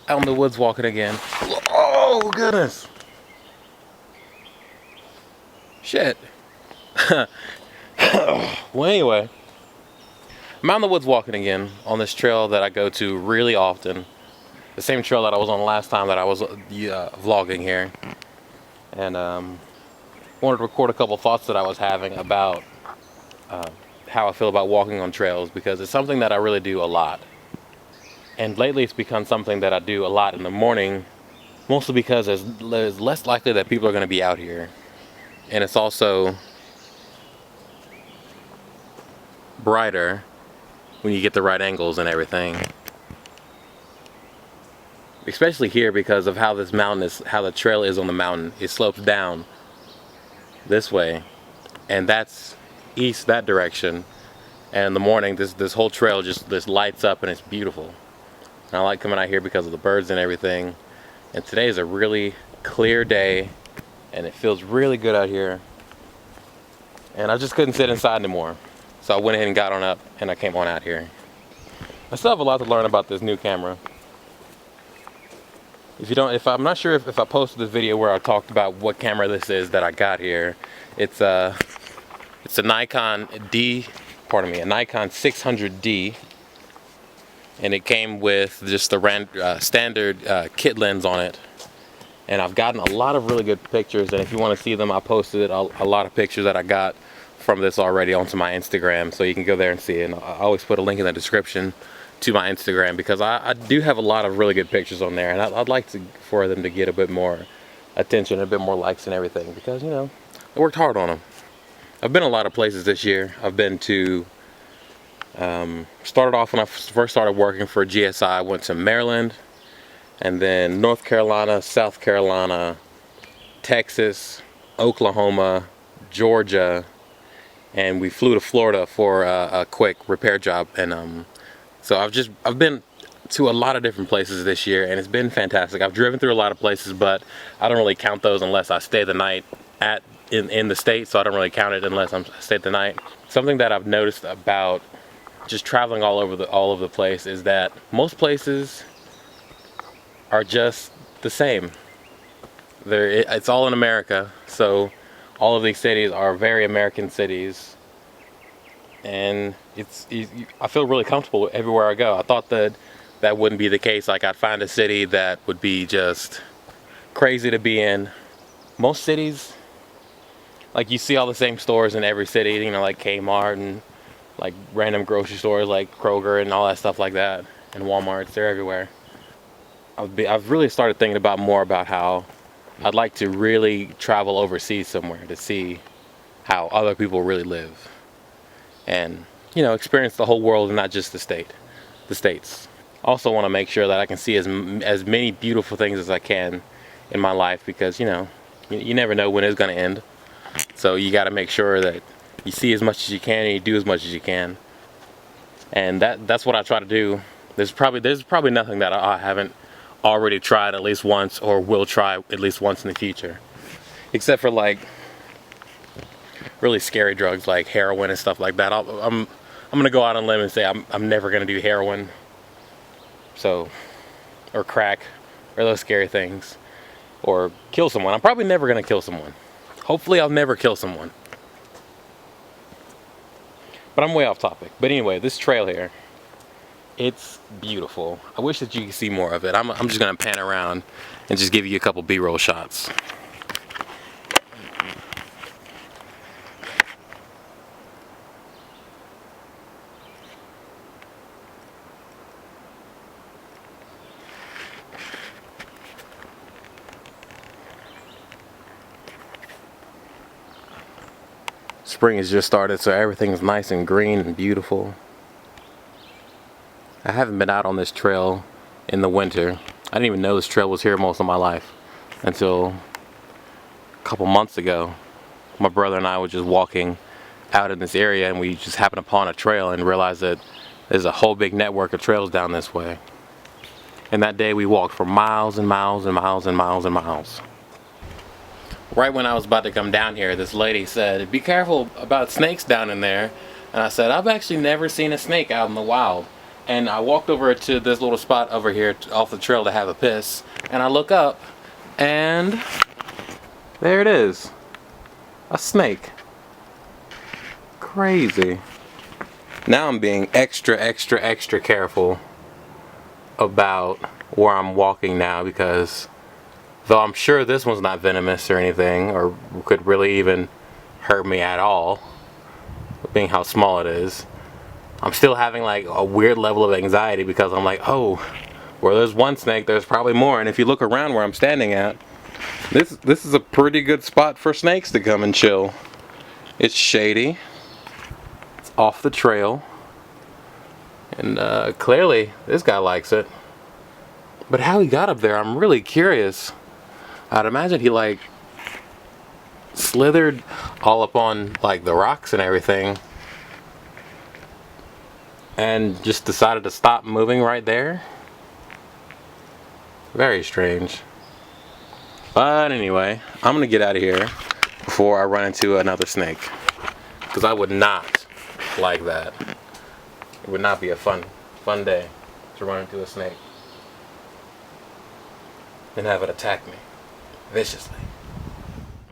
Out in the woods walking again. Oh, goodness. Shit. Well, anyway, I'm out in the woods walking again on this trail that I go to really often. The same trail that I was on last time that I was vlogging here. And wanted to record a couple thoughts that I was having about how I feel about walking on trails, because it's something that I really do a lot. And lately it's become something that I do a lot in the morning, mostly because it's less likely that people are going to be out here. And it's also brighter when you get the right angles and everything. Especially here because of how this mountain is, how the trail is on the mountain. It slopes down this way, and that's east that direction. And in the morning, this whole trail just lights up and it's beautiful. And I like coming out here because of the birds and everything. And today is a really clear day, and it feels really good out here. And I just couldn't sit inside anymore, so I went ahead and got on up and I came on out here. I still have a lot to learn about this new camera. I'm not sure if I posted this video where I talked about what camera this is that I got here. It's a Nikon a Nikon 600D, and it came with just the standard kit lens on it. And I've gotten a lot of really good pictures, and if you want to see them, I posted a lot of pictures that I got from this already onto my Instagram, so you can go there and see it. And I always put a link in the description to my Instagram, because I do have a lot of really good pictures on there, and I'd like for them to get a bit more attention, a bit more likes and everything, because, you know, I worked hard on them. I've been a lot of places this year. I've been to, started off when I first started working for GSI, I went to Maryland, and then North Carolina, South Carolina, Texas, Oklahoma, Georgia, and we flew to Florida for a quick repair job. And so I've been to a lot of different places this year, and it's been fantastic. I've driven through a lot of places, but I don't really count those unless I stay the night in the state, so I don't really count it unless I stay the night. Something that I've noticed about just traveling all over the place is that most places are just the same. It's all in America, so all of these cities are very American cities, and I feel really comfortable everywhere I go. I thought that wouldn't be the case. Like, I'd find a city that would be just crazy to be in. Most cities, like, you see all the same stores in every city, you know, like Kmart and like random grocery stores like Kroger and all that stuff like that, and Walmarts, they're everywhere. I've really started thinking more about how I'd like to really travel overseas somewhere to see how other people really live, and, you know, experience the whole world and not just the states. Also want to make sure that I can see as many beautiful things as I can in my life, because, you know, you never know when it's going to end. So you got to make sure that you see as much as you can and you do as much as you can. And that's what I try to do. There's probably nothing that I haven't already tried at least once, or will try at least once in the future, except for like really scary drugs like heroin and stuff like that. I'm gonna go out on a limb and say I'm never gonna do heroin, so, or crack, or those scary things, or kill someone. I'm probably never gonna kill someone. Hopefully I'll never kill someone. But I'm way off topic. But anyway, this trail here, it's beautiful. I wish that you could see more of it. I'm just gonna pan around and just give you a couple B-roll shots. Spring has just started, so everything's nice and green and beautiful. I haven't been out on this trail in the winter. I didn't even know this trail was here most of my life until a couple months ago. My brother and I were just walking out in this area, and we just happened upon a trail and realized that there's a whole big network of trails down this way. And that day we walked for miles and miles and miles and miles and miles. Right when I was about to come down here, this lady said, "Be careful about snakes down in there." And I said, "I've actually never seen a snake out in the wild." And I walked over to this little spot over here off the trail to have a piss. And I look up, and there it is. A snake. Crazy. Now I'm being extra careful about where I'm walking now, because though I'm sure this one's not venomous or anything, or could really even hurt me at all, being how small it is, I'm still having like a weird level of anxiety, because I'm like, oh, where there's one snake, there's probably more. And if you look around where I'm standing at, this is a pretty good spot for snakes to come and chill. It's shady, it's off the trail, and clearly this guy likes it. But how he got up there, I'm really curious. I'd imagine he like slithered all up on like the rocks and everything, and just decided to stop moving right there. Very strange. But anyway, I'm gonna get out of here before I run into another snake, because I would not like that. It would not be a fun day to run into a snake and have it attack me viciously.